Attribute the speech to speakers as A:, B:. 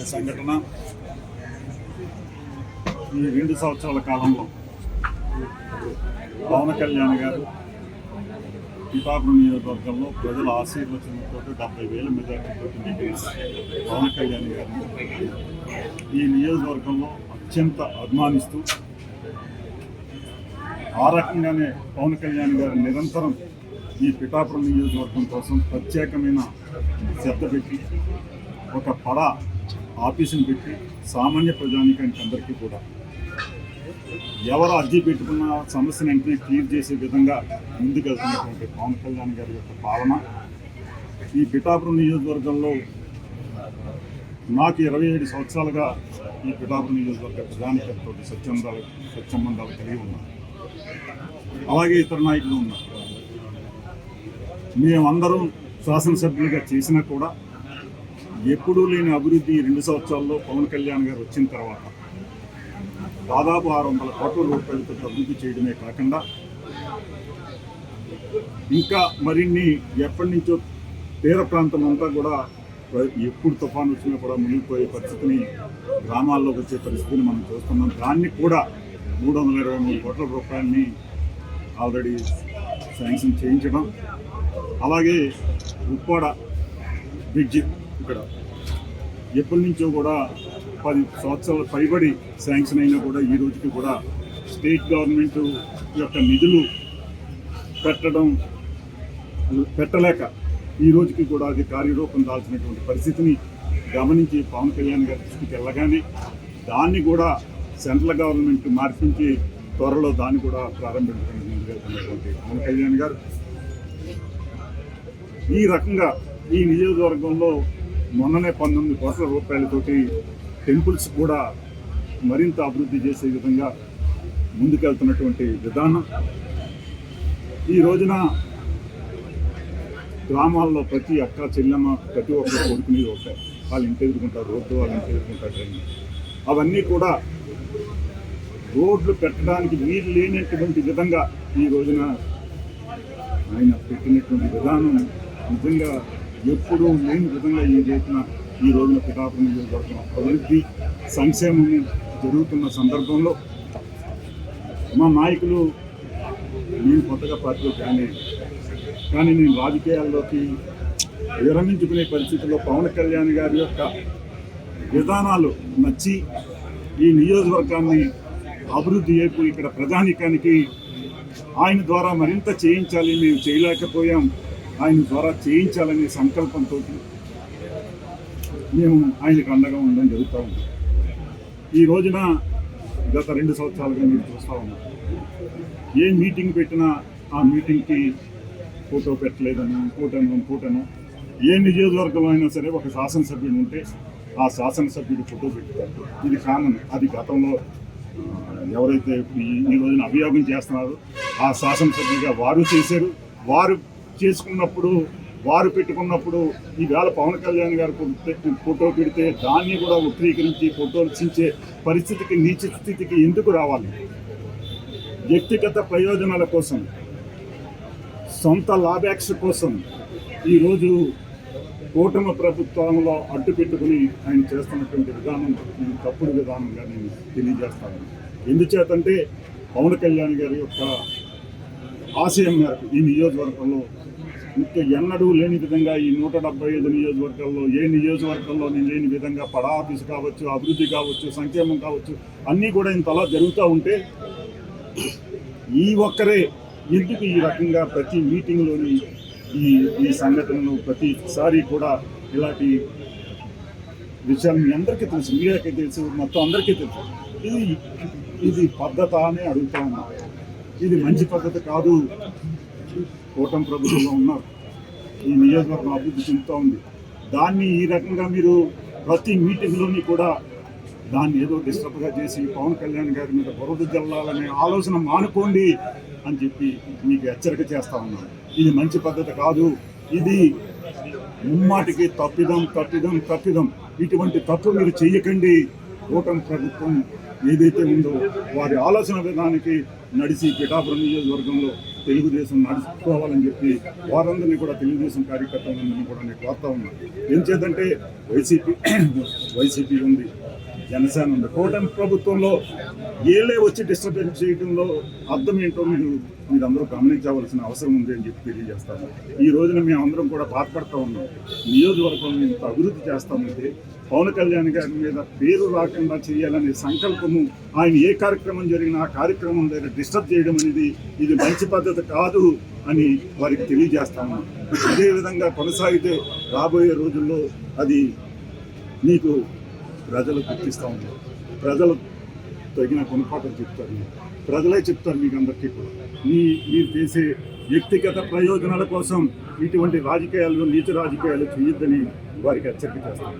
A: జరిగినటువంటి సంఘటన ఈ 2 సంవత్సరాల కాలంలో పవన్ కళ్యాణ్ గారు పిఠాపురం నియోజకవర్గంలో ప్రజల ఆశీర్వచనంతో 70,000 మెజార్టీతో పవన్ కళ్యాణ్ గారిని ఈ నియోజకవర్గంలో అత్యంత అభిమానిస్తూ ఆ రకంగానే పవన్ కళ్యాణ్ గారు నిరంతరం ఈ పిఠాపురం నియోజకవర్గం కోసం ప్రత్యేకమైన శ్రద్ధ పెట్టి ఒక ఆఫీసును పెట్టి సామాన్య ప్రజానికానికి అందరికీ కూడా ఎవరు అర్జీ పెట్టుకున్న సమస్యను వెంటనే క్లియర్ చేసే విధంగా ముందుకెళ్తున్నటువంటి పవన్ కళ్యాణ్ గారి యొక్క పాలన ఈ పిఠాపురం నియోజకవర్గంలో నాకు 27 సంవత్సరాలుగా ఈ పిఠాపురం నియోజకవర్గ ప్రజానికంతో సత్సంబంధాలు కలిగి ఉన్నాను. అలాగే ఇతర నాయకులు ఉన్నారు. మేమందరం శాసనసభ్యులుగా చేసినా కూడా ఎప్పుడూ లేని అభివృద్ధి 2 సంవత్సరాల్లో పవన్ కళ్యాణ్ గారు వచ్చిన తర్వాత దాదాపు 600 కోట్ల రూపాయలతో అభివృద్ధి చేయడమే కాకుండా ఇంకా మరిన్ని ఎప్పటి నుంచో తీర ప్రాంతం అంతా కూడా ఎప్పుడు తుఫాను వచ్చినా కూడా మునిగిపోయే పరిస్థితిని, గ్రామాల్లోకి వచ్చే పరిస్థితిని మనం చూస్తున్నాం. దాన్ని కూడా 323 కోట్ల రూపాయలని ఆల్రెడీ శాంక్షన్ చేయించడం, అలాగే ఉప్పాడ బ్రిడ్జి ఇక్కడ ఎప్పటి నుంచో కూడా 10 సంవత్సరాల పైబడి శాంక్షన్ అయినా కూడా ఈ రోజుకి కూడా స్టేట్ గవర్నమెంట్ యొక్క నిధులు పెట్టలేక ఈ రోజుకి కూడా అది కార్యరూపం దాల్చినటువంటి పరిస్థితిని గమనించి పవన్ కళ్యాణ్ గారి దృష్టికి వెళ్ళగానే దాన్ని కూడా సెంట్రల్ గవర్నమెంట్ మార్పించి త్వరలో దాన్ని కూడా ప్రారంభించడానికి పవన్ కళ్యాణ్ గారు ఈ రకంగా ఈ నియోజకవర్గంలో మొన్ననే 19 కోట్ల రూపాయలతోటి టెంపుల్స్ కూడా మరింత అభివృద్ధి చేసే విధంగా ముందుకెళ్తున్నటువంటి విధానం. ఈ రోజున గ్రామాల్లో ప్రతి అక్క చెల్లెమ్మ ప్రతి ఒక్కరు కొడుకునేది ఒకటే, వాళ్ళు ఇంటి ఎదుర్కొంటారు రోడ్డు, వాళ్ళు ఇంటి ఎదుర్కొంటారు ట్రైన్. అవన్నీ కూడా రోడ్లు పెట్టడానికి వీలు లేనటువంటి విధంగా ఈ రోజున ఆయన పెట్టినటువంటి విధానం నిజంగా ఎప్పుడూ లేని విధంగా ఈ రోజున పిఠాపురం నియోజకవర్గం అభివృద్ధి సంక్షేమం జరుగుతున్న సందర్భంలో మా నాయకులు, నేను కొత్తగా పార్టీలో కానీ నేను రాజకీయాల్లోకి విరమించుకునే పరిస్థితుల్లో పవన్ కళ్యాణ్ గారి యొక్క విధానాలు నచ్చి ఈ నియోజకవర్గాన్ని అభివృద్ధి అయిపోయి ఇక్కడ ప్రజానికానికి ఆయన ద్వారా మరింత చేయించాలి, మేము చేయలేకపోయాం, ఆయన ద్వారా చేయించాలనే సంకల్పంతో మేము ఆయనకు అండగా ఉండడం జరుగుతూ ఉంది. ఈ రోజున గత 2 సంవత్సరాలుగా మీరు చూస్తూ ఉన్నాం, ఏ మీటింగ్ పెట్టినా ఆ మీటింగ్కి ఫోటో పెట్టలేదని ఇంకోటను ఏ నియోజకవర్గంలో అయినా సరే ఒక శాసనసభ్యుడు ఉంటే ఆ శాసనసభ్యుడు ఫోటో పెట్టుతారు. ఇది కామన్. అది గతంలో ఎవరైతే ఈ రోజున అభియోగం చేస్తున్నారో ఆ శాసనసభ్యుడిగా వారు చేశారు. వారు చేసుకున్నప్పుడు, వారు పెట్టుకున్నప్పుడు ఈవేళ పవన్ కళ్యాణ్ గారు ఫోటో పెడితే దాన్ని కూడా వక్రీకరించి ఫోటోలు చించే పరిస్థితికి, నీచ స్థితికి ఎందుకు రావాలి? వ్యక్తిగత ప్రయోజనాల కోసం, సొంత లాభాపేక్ష కోసం ఈరోజు కూటమి ప్రభుత్వంలో అడ్డు పెట్టుకుని ఆయన చేస్తున్నటువంటి విధానం తప్పుడు విధానంగా నేను తెలియజేస్తాను. ఎందుచేతంటే పవన్ కళ్యాణ్ గారి యొక్క ఆశయం మేరకు ఈ నియోజకవర్గంలో ఇంకా ఎన్నడూ లేని విధంగా ఈ 175 నియోజకవర్గాల్లో ఏ నియోజకవర్గంలో నేను లేని విధంగా ఆఫీసు కావచ్చు, అభివృద్ధి కావచ్చు, సంక్షేమం కావచ్చు, అన్నీ కూడా ఇంతలా జరుగుతూ ఉంటే ఈ ఒక్కరే ఎందుకు ఈ రకంగా ప్రతి మీటింగ్లోని ఈ సంఘటనలు ప్రతిసారి కూడా ఇలాంటి విషయాలు మీ అందరికీ తెలుసు, మీడియాకి తెలుసు, మొత్తం అందరికీ తెలుసు. ఇది పద్ధత అని అడుగుతా ఉన్నా. ఇది మంచి పద్ధతి కాదు. కూటమి ప్రభుత్వంలో ఉన్నారు, ఈ నియోజకవర్గం అభివృద్ధి చెందుతూ ఉంది. దాన్ని ఈ రకంగా మీరు ప్రతి మీటింగ్లోని కూడా దాన్ని ఏదో డిస్టర్బ్గా చేసి పవన్ కళ్యాణ్ గారి మీద బురద జల్లాలనే ఆలోచన మానుకోండి అని చెప్పి మీకు హెచ్చరిక చేస్తూ ఉన్నాను. ఇది మంచి పద్ధతి కాదు. ఇది ముమ్మాటికి తప్పిదం. ఇటువంటి తప్పు మీరు చెయ్యకండి. కూటమి ప్రభుత్వం ఏదైతే ఉందో వారి ఆలోచన విధానానికి నడిచి పిఠాపురం నియోజకవర్గంలో తెలుగుదేశం నడుచుకోవాలని చెప్పి వారందరినీ కూడా తెలుగుదేశం కార్యకర్తలందరినీ కూడా నేను కోరుతా ఉన్నాను. ఏం చేద్దంటే వైసీపీ ఉంది, జనసేన ఉంది. కూటమి ప్రభుత్వంలో ఏలే వచ్చి డిస్టర్బెన్స్ చేయడంలో అర్థం ఏంటో మీరందరూ గమనించవలసిన అవసరం ఉంది అని చెప్పి తెలియజేస్తాను. ఈ రోజున మేమందరం కూడా బాధపడతా ఉన్నాం. నియోజకవర్గం ఇంత అభివృద్ధి చేస్తామంటే పవన్ కళ్యాణ్ గారి మీద పేరు రాకుండా చేయాలనే సంకల్పము, ఆయన ఏ కార్యక్రమం జరిగినా ఆ కార్యక్రమం దగ్గర డిస్టర్బ్ చేయడం అనేది ఇది మంచి పద్ధతి కాదు అని వారికి తెలియజేస్తాము. అదేవిధంగా కొనసాగితే రాబోయే రోజుల్లో అది మీకు ప్రజలు గుర్తిస్తూ ఉన్నారు. ప్రజలు తగిన గుణపాఠం చెప్తారు. ప్రజలే చెప్తారు మీకు అందరికీ కూడా. మీరు చేసే వ్యక్తిగత ప్రయోజనాల కోసం ఇటువంటి రాజకీయాలు, నీచ రాజకీయాలు చేయొద్దని వారికి హెచ్చరిక చేస్తారు.